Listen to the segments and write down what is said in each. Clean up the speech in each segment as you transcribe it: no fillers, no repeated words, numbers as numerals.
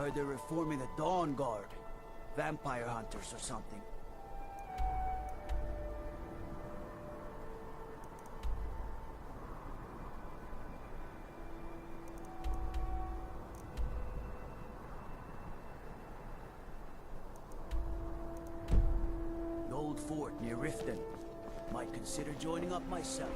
heard they're reforming the Dawn Guard. Vampire hunters or something. The old fort near Riften. Might consider joining up myself.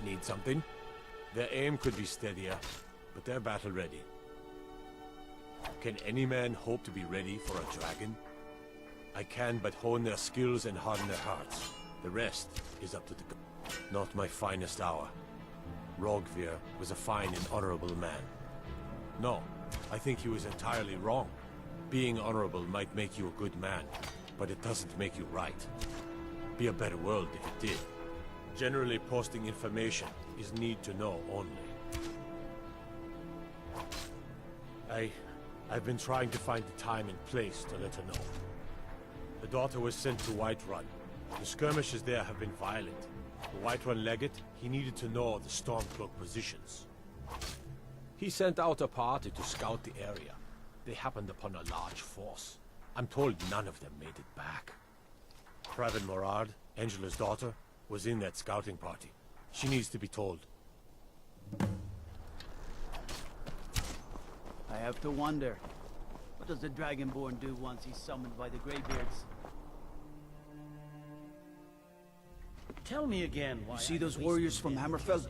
Need something? Their aim could be steadier, but they're battle ready. Can any man hope to be ready for a dragon? I can but hone their skills and harden their hearts. The rest is up to the not my finest hour. Rogvir was a fine and honorable man. No, I think he was entirely wrong. Being honorable might make you a good man, but it doesn't make you right. Be a better world if it did. Generally, posting information is need to know only. I've been trying to find the time and place to let her know. The daughter was sent to Whiterun. The skirmishes there have been violent. The Whiterun legate, he needed to know the Stormcloak positions. He sent out a party to scout the area. They happened upon a large force. I'm told none of them made it back. Private Morard, Angela's daughter, was in that scouting party. She needs to be told. I have to wonder, what does the Dragonborn do once he's summoned by the Greybeards? Tell me again why. You see those warriors from Hammerfell?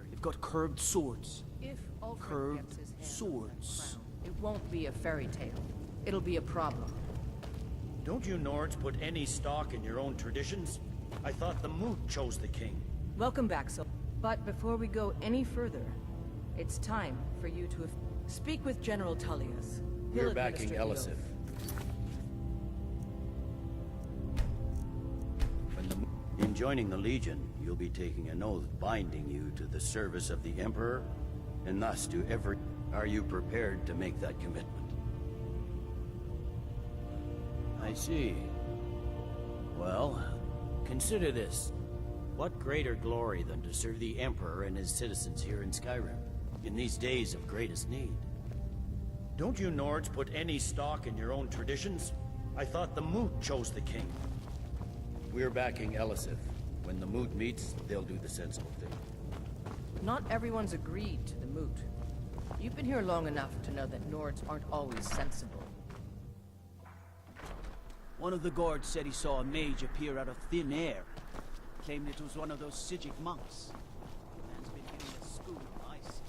They've got curved swords. If Ulfric Curved gets his hands swords. on that crown, it won't be a fairy tale. It'll be a problem. Don't you Nords put any stock in your own traditions? I thought the Moot chose the king. Welcome back, Sil. But before we go any further, it's time for you to speak with General Tullius. He'll We're backing administer the Elisif. oath. In joining the Legion, you'll be taking an oath binding you to the service of the Emperor, and thus to every... Are you prepared to make that commitment? I see. Well, consider this. What greater glory than to serve the Emperor and his citizens here in Skyrim, in these days of greatest need? Don't you Nords put any stock in your own traditions? I thought the Moot chose the king. We're backing Elisif. When the Moot meets, they'll do the sensible thing. Not everyone's agreed to the moot. You've been here long enough to know that Nords aren't always sensible. One of the guards said he saw a mage appear out of thin air. Claimed it was one of those Sijic monks. The man's been getting a school of ice.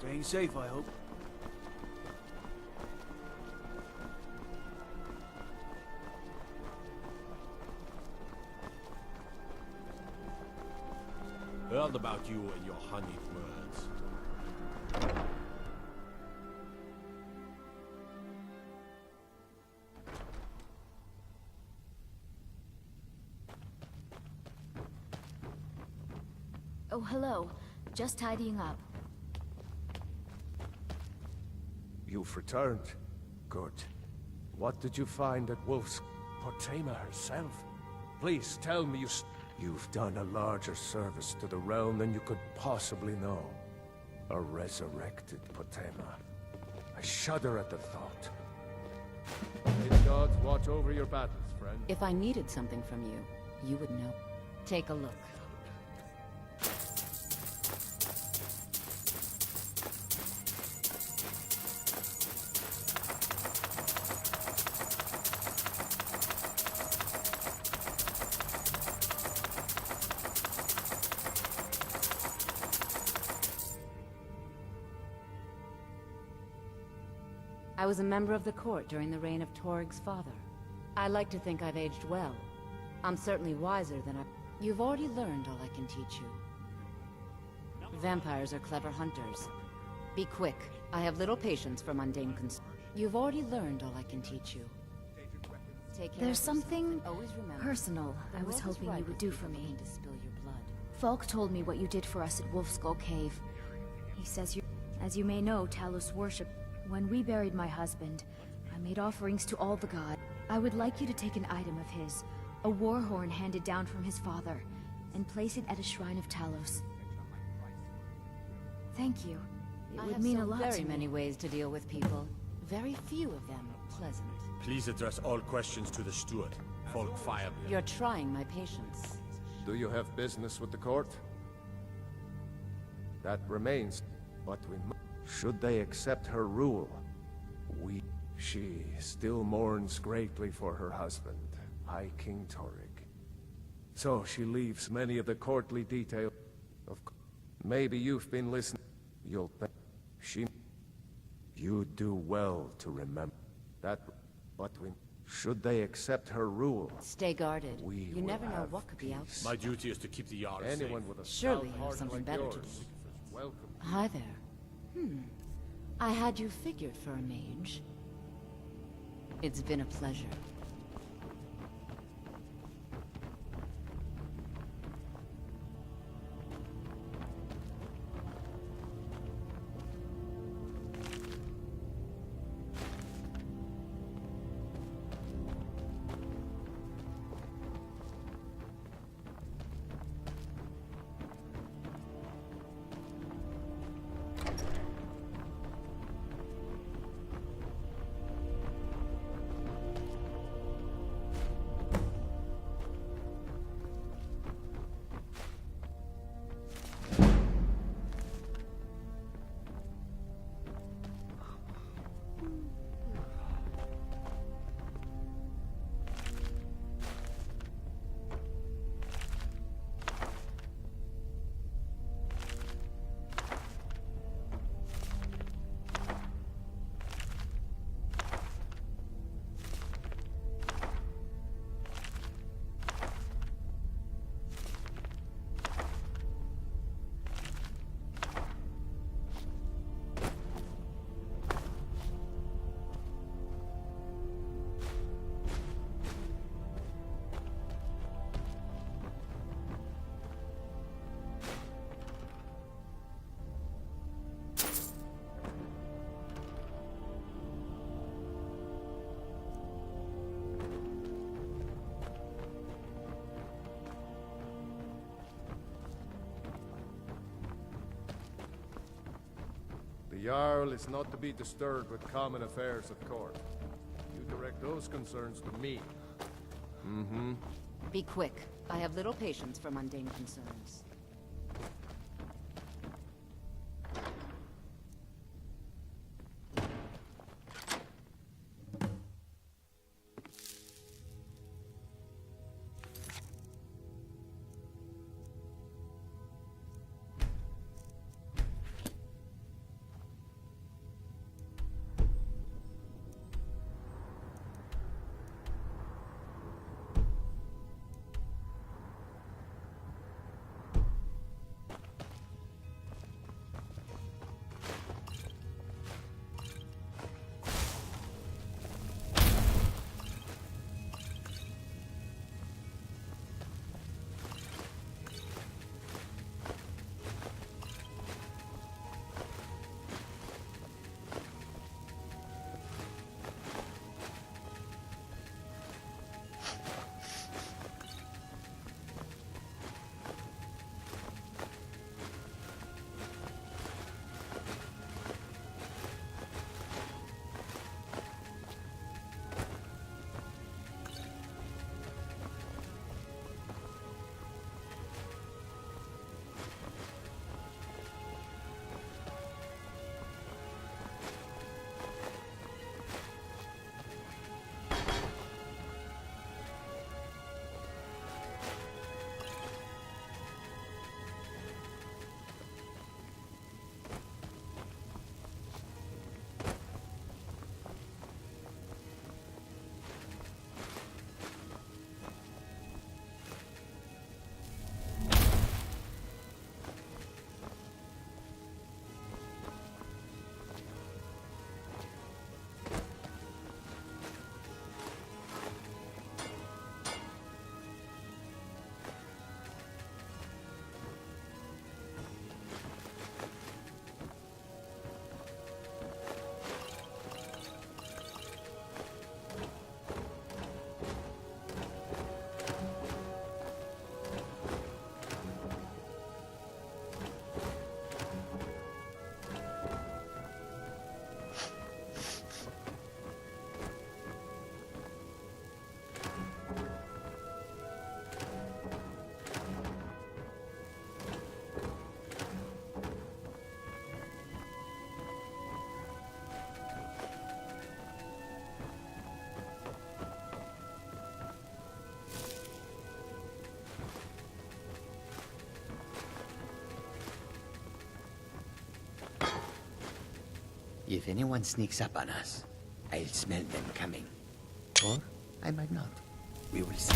Staying safe, I hope. Heard about you and your honeyed words. Oh, hello. Just tidying up. You've returned. Good. What did you find at Wolf's... Portema herself? Please tell me you've done a larger service to the realm than you could possibly know. A resurrected Portema. I shudder at the thought. May the gods watch over your battles, friend. If I needed something from you, you would know. Take a look. I was a member of the court during the reign of Torig's father. I like to think I've aged well. I'm certainly wiser than I... You've already learned all I can teach you. Vampires are clever hunters. Be quick. I have little patience for mundane You've already learned all I can teach you. Take care There's of yourself something and always remember, personal the I was world is hoping you ripe would do with for people me. looking to spill your blood. Falk told me what you did for us at Wolfskull Cave. He says you... As you may know, Talos worship. When we buried my husband, I made offerings to all the gods. I would like you to take an item of his, a war horn handed down from his father, and place it at a shrine of Talos. Thank you. It would mean a lot to me. Very many ways to deal with people. Very few of them are pleasant. Please address all questions to the steward, Folk Fireblade. You're trying my patience. Do you have business with the court? That remains, but should they accept her rule, she still mourns greatly for her husband, High King Torig. So she leaves many of the courtly details. Maybe you've been listening. You'll think you do well to remember that. But should they accept her rule, Stay guarded. we You will never know have what could be out peace. there. My duty is to keep the Jarl Anyone safe. with a Surely stout you have heart something like better to yours do. is welcome. Hi there. I had you figured for a mage. It's been a pleasure. The Jarl is not to be disturbed with common affairs at court. You direct those concerns to me. Be quick. I have little patience for mundane concerns. If anyone sneaks up on us, I'll smell them coming. Or I might not. We will see.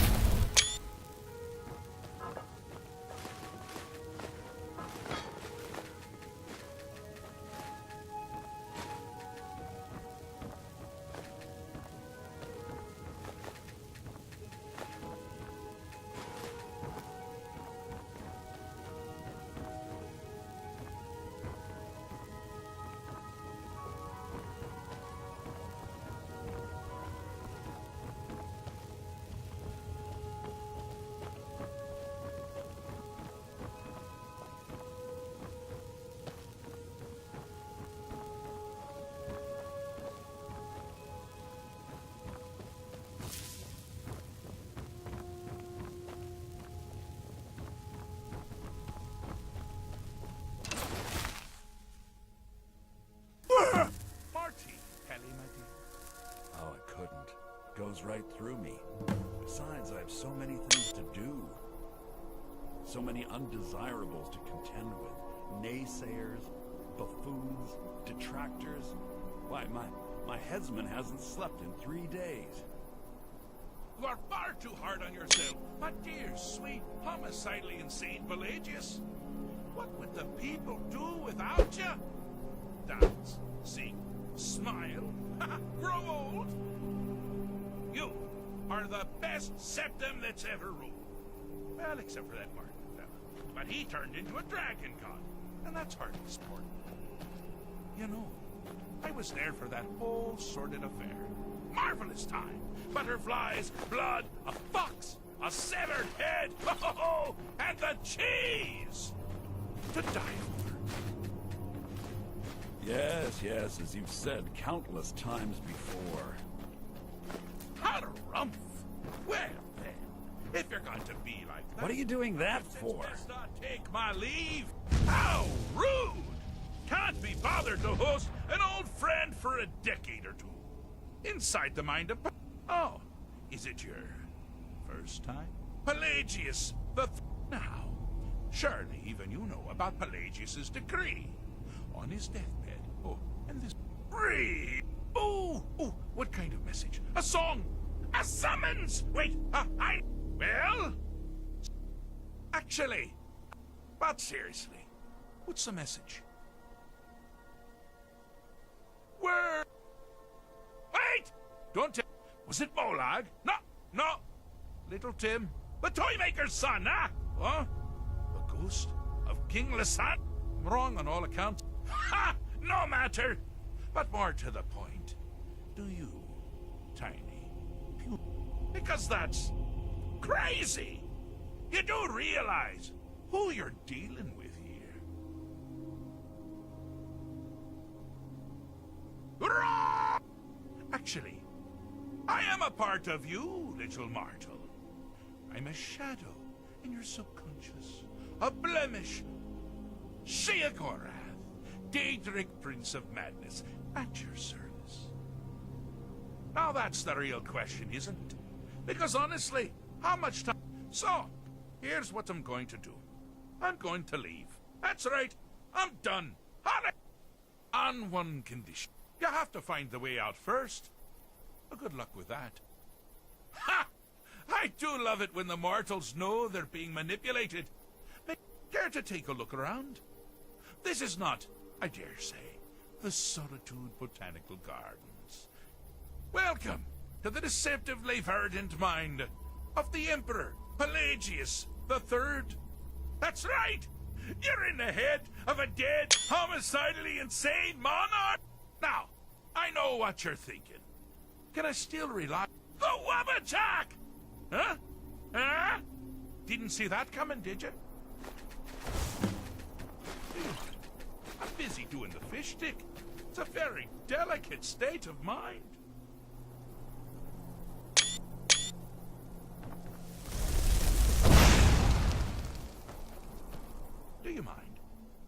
Oh, I couldn't. Goes right through me. Besides, I have so many things to do. So many undesirables to contend with. Naysayers, buffoons, detractors. Why, my headsman hasn't slept in 3 days. You are far too hard on yourself, my dear, sweet, homicidally insane Pelagius. What would the people do without you? Dance, sing, smile, grow old? You are the best septum that's ever ruled. Well, except for that Martin fella. But he turned into a dragon god, and that's hardly sport. You know, I was there for that whole sordid affair. Marvelous time. Butterflies, blood, a fox, a severed head, oh, and the cheese to die over. Yes, as you've said countless times before. Harumph. Well, then, if you're going to be like that... What are you doing that for? Best not take my leave. How rude! Can't be bothered to host an old friend for a decade or two. Inside the mind of... Oh, is it your first time? Pelagius the... Now, surely even you know about Pelagius's decree. On his deathbed. Oh, and this... Breathe! Oh, what kind of message? A song! A summons! Wait, Well... Actually... But seriously, what's the message? Where... Wait! Don't tell... Was it Molag? No! Little Tim. The Toymaker's son, huh? Huh? The ghost of King Lisan? Wrong on all accounts. Ha! No matter! But more to the point. Do you, Tiny? Because that's... crazy! You do realize who you're dealing with here. Wrong! Actually, I am a part of you, little mortal. I'm a shadow in your subconscious. A blemish. Sheogorath, Daedric Prince of Madness, at your service. Now that's the real question, isn't it? Because honestly, how much time... So, here's what I'm going to do. I'm going to leave. That's right, I'm done. On one condition. You have to find the way out first. Well, good luck with that. Ha! I do love it when the mortals know they're being manipulated. Care to take a look around? This is not, I dare say, the Solitude Botanical Gardens. Welcome to the deceptively verdant mind of the Emperor Pelagius III. That's right! You're in the head of a dead, homicidally insane monarch! Now, I know what you're thinking. Can I still rely... The Wabbajack! Huh? Huh? Didn't see that coming, did you? I'm busy doing the fish stick. It's a very delicate state of mind. Do you mind?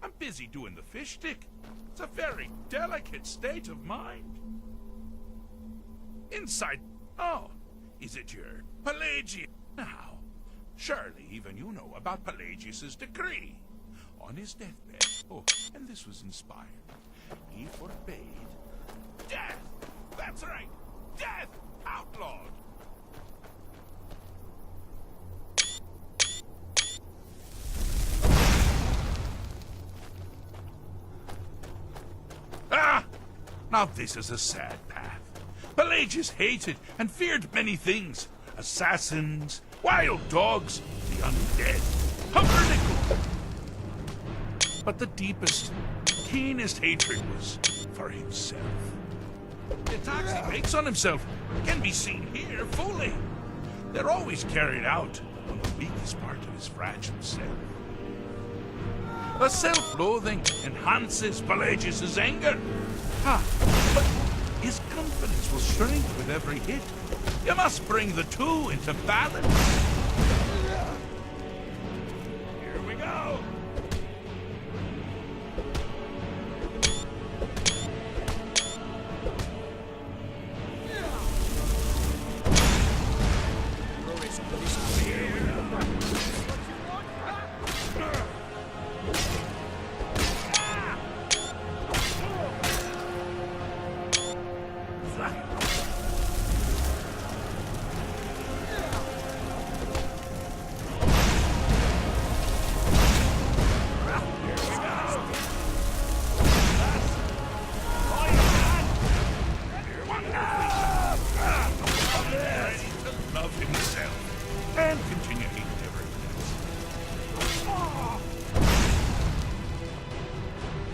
I'm busy doing the fish stick. It's a very delicate state of mind. Inside... Oh, is it your Pelagius? Now, surely even you know about Pelagius's decree. On his deathbed. Oh, and this was inspired. he forbade death. That's right, death outlawed. Ah! Now this is a sad path. Pelagius hated and feared many things. Assassins, wild dogs, the undead, Humbernickel. But the deepest, keenest hatred was for himself. The attacks he makes on himself can be seen here fully. They're always carried out on the weakest part of his fragile self. The self-loathing enhances Pelagius' anger. But his confidence will shrink with every hit. You must bring the two into balance. Here we go.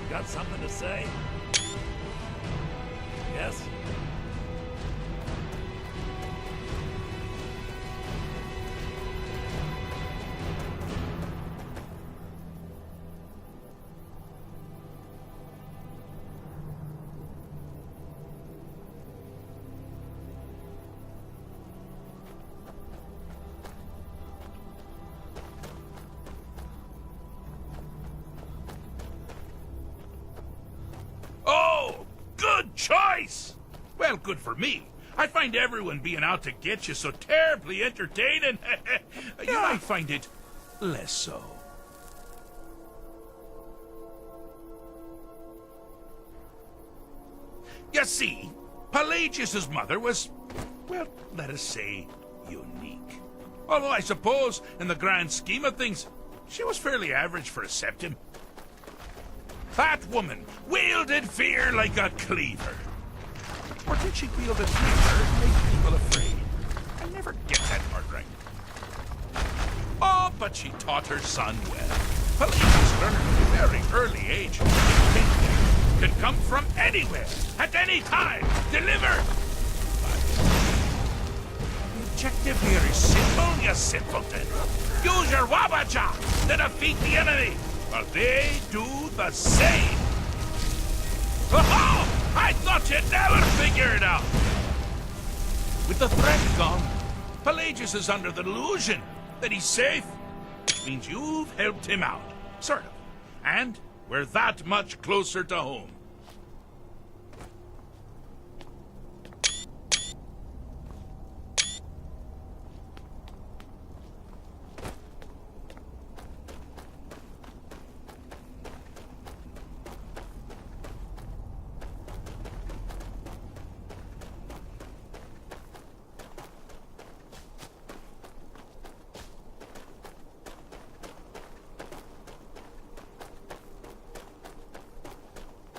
Got something to say? Yes? Choice! Well, good for me. I find everyone being out to get you so terribly entertaining. You might find it less so. You see, Pelagius' mother was, well, let us say, unique. Although I suppose, in the grand scheme of things, she was fairly average for a septim. That woman wielded fear like a cleaver. Or did she wield a cleaver and make people afraid? I never get that part right. Oh, but she taught her son well. Pelagius learned at a very early age that kingdom can come from anywhere, at any time, delivered. But the objective here is simple, you simpleton. Use your wabacha to defeat the enemy. Well, they do the same. Oh, I thought you'd never figure it out. With the threat gone, Pelagius is under the delusion that he's safe, which means you've helped him out, sort of. And we're that much closer to home.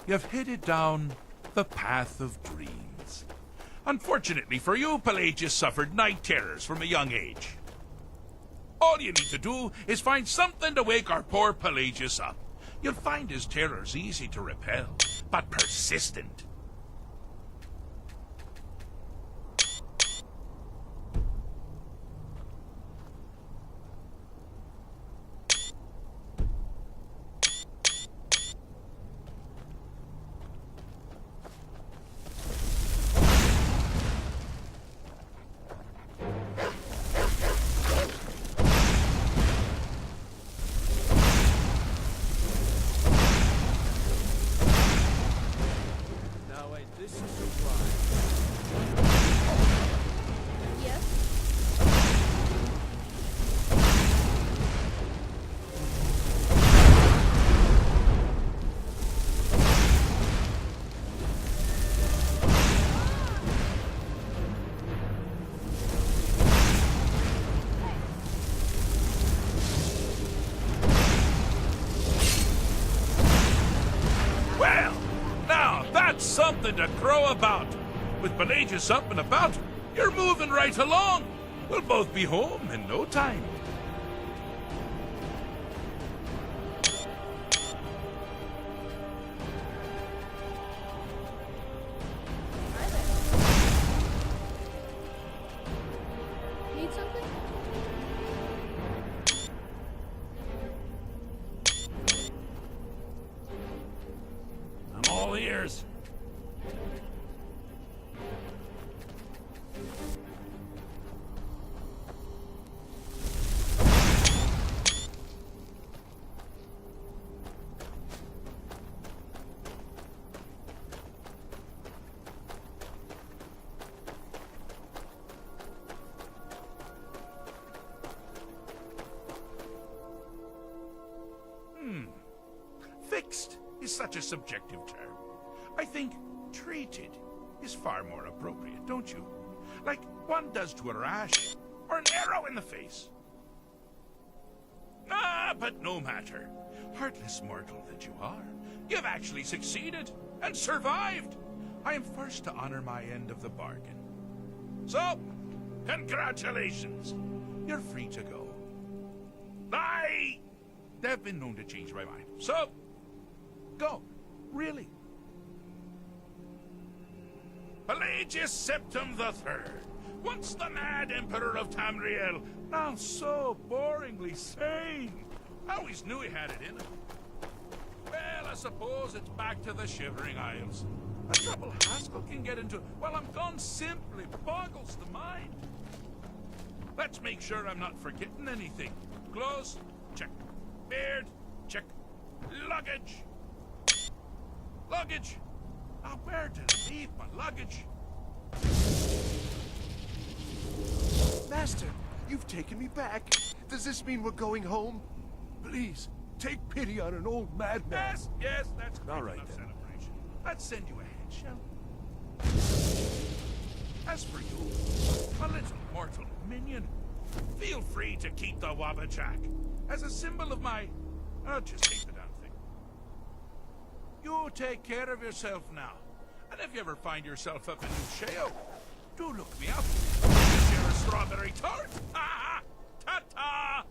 You've headed down the path of dreams. Unfortunately for you, Pelagius suffered night terrors from a young age. All you need to do is find something to wake our poor Pelagius up. You'll find his terrors easy to repel, but persistent. something to crow about. With Pelagius up and about, you're moving right along. We'll both be home in no time. Need something? I'm all ears. Fixed is such a subjective term. I think treated is far more appropriate, don't you? Like one does to a rash or an arrow in the face. But no matter. Heartless mortal that you are, you've actually succeeded and survived. I am first to honor my end of the bargain. So, congratulations. You're free to go. They've been known to change my mind. So, go. Really. Pelagius Septim III, once the mad Emperor of Tamriel, now so boringly sane. I always knew he had it in him. Well, I suppose it's back to the Shivering Isles. The trouble Haskell can get into while I'm gone simply boggles the mind. Let's make sure I'm not forgetting anything. Clothes, check. Beard, check. Luggage. Luggage. Now, where did I leave my luggage? Master, you've taken me back. Does this mean we're going home? Please, take pity on an old madman. Yes, that's All great right, enough then. celebration. Let's send you ahead, shall we? As for you, a little mortal minion, feel free to keep the Wabbajack as a symbol of my... just take the damn thing. You take care of yourself now. And if you ever find yourself up in New Sheo, do look me up. Share a strawberry tart. Ha! Ta-ta!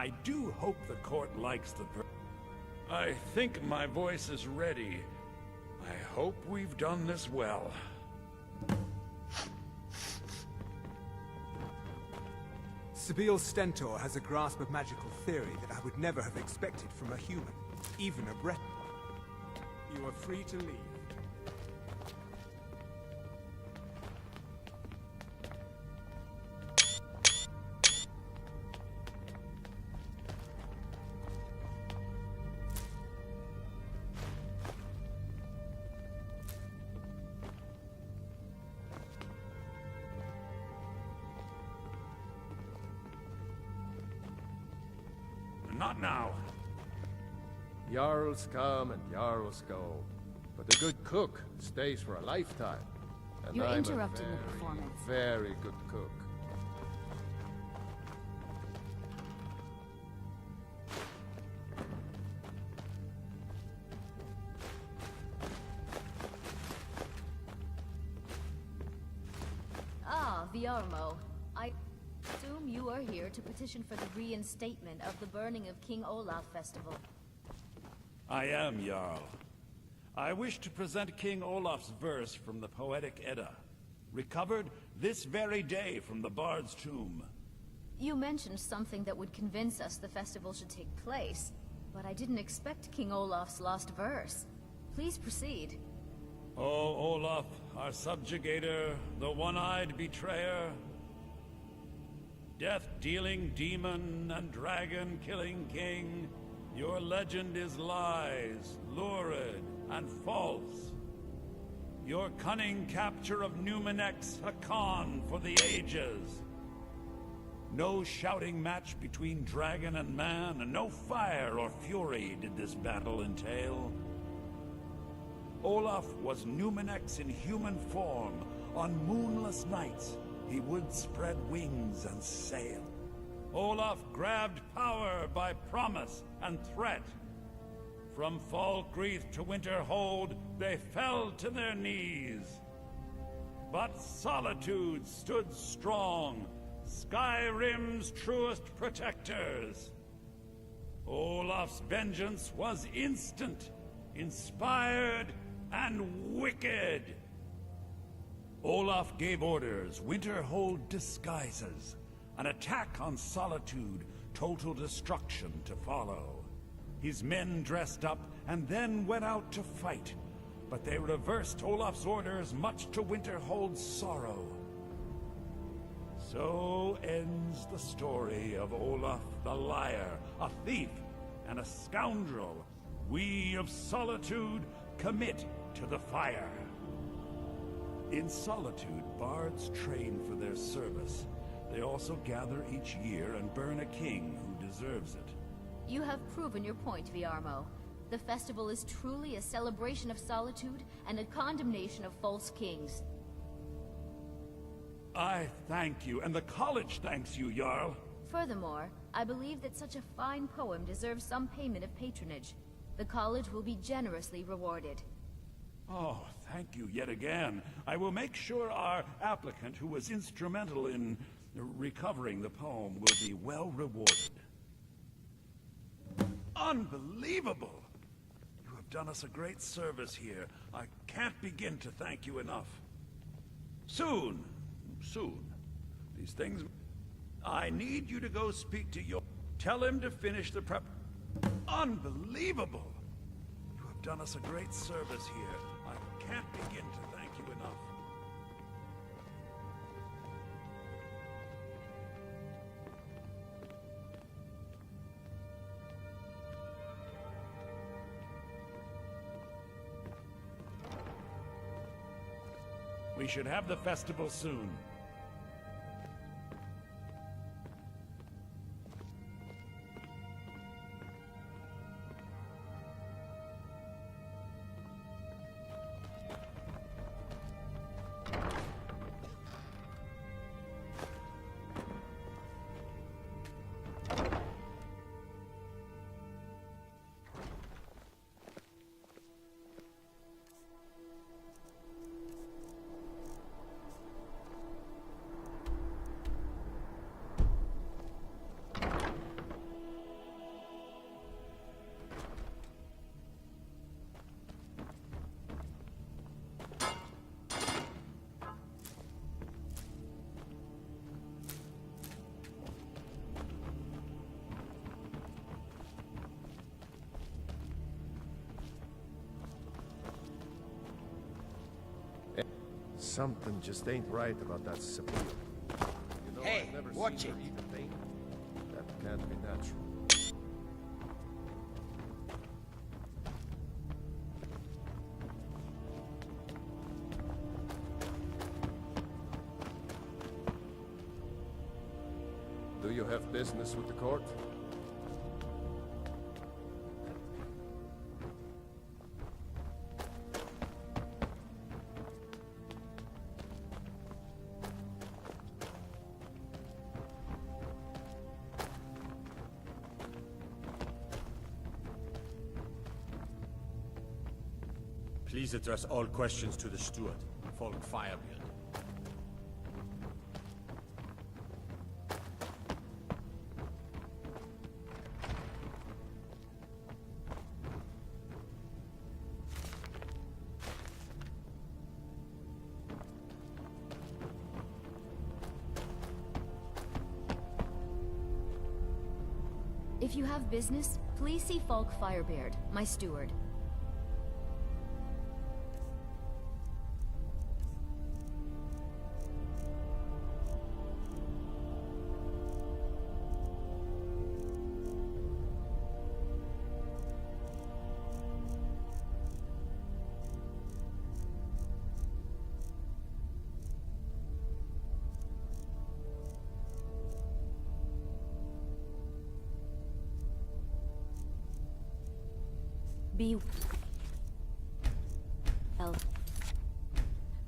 I do hope the court likes the I think my voice is ready. I hope we've done this well. Sibyl Stentor has a grasp of magical theory that I would never have expected from a human, even a Breton. You are free to leave. Not now. Jarls come and Jarls go, but a good cook stays for a lifetime. And You're I'm interrupting a the very, performance. very good cook. Ah, Viarmo. I assume you are here to petition for the reinstatement of the burning of King Olaf Festival. I am, Jarl. I wish to present King Olaf's verse from the Poetic Edda, recovered this very day from the Bard's tomb. You mentioned something that would convince us the festival should take place, but I didn't expect King Olaf's lost verse. Please proceed. O Olaf, our subjugator, the one-eyed betrayer, death-dealing demon and dragon-killing king, your legend is lies, lurid, and false. Your cunning capture of Numenex, a con for the ages. No shouting match between dragon and man, and no fire or fury did this battle entail. Olaf was Numenex in human form. On moonless nights, he would spread wings and sail. Olaf grabbed power by promise and threat. From Falkreath to Winterhold, they fell to their knees. But Solitude stood strong, Skyrim's truest protectors. Olaf's vengeance was instant, inspired, and wicked. Olaf gave orders, Winterhold disguises, an attack on Solitude, total destruction to follow. His men dressed up and then went out to fight, but they reversed Olaf's orders, much to Winterhold's sorrow. So ends the story of Olaf the Liar, a thief and a scoundrel. We of Solitude commit to the fire. In Solitude, bards train for their service. They also gather each year and burn a king who deserves it. You have proven your point, Viarmo. The festival is truly a celebration of solitude and a condemnation of false kings. I thank you, and the college thanks you, Jarl. Furthermore, I believe that such a fine poem deserves some payment of patronage. The college will be generously rewarded. Oh, thank you yet again. I will make sure our applicant, who was instrumental in recovering the poem, will be well rewarded. Unbelievable! You have done us a great service here. I can't begin to thank you enough. Soon. These things... I need you to go speak to your... Tell him to finish the prep... Unbelievable! You have done us a great service here. I can't begin to thank you enough. We should have the festival soon. Something just ain't right about that Sibyl. You know, Hey, I've never watch seen her it. eat a thing. That can't be natural. Do you have business with the court? Please address all questions to the steward, Folk Firebeard. If you have business, please see Falk Firebeard, my steward. Be well.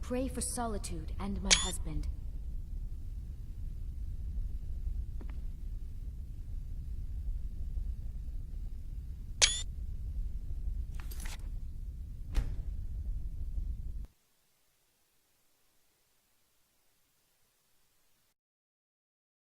Pray for solitude and my husband.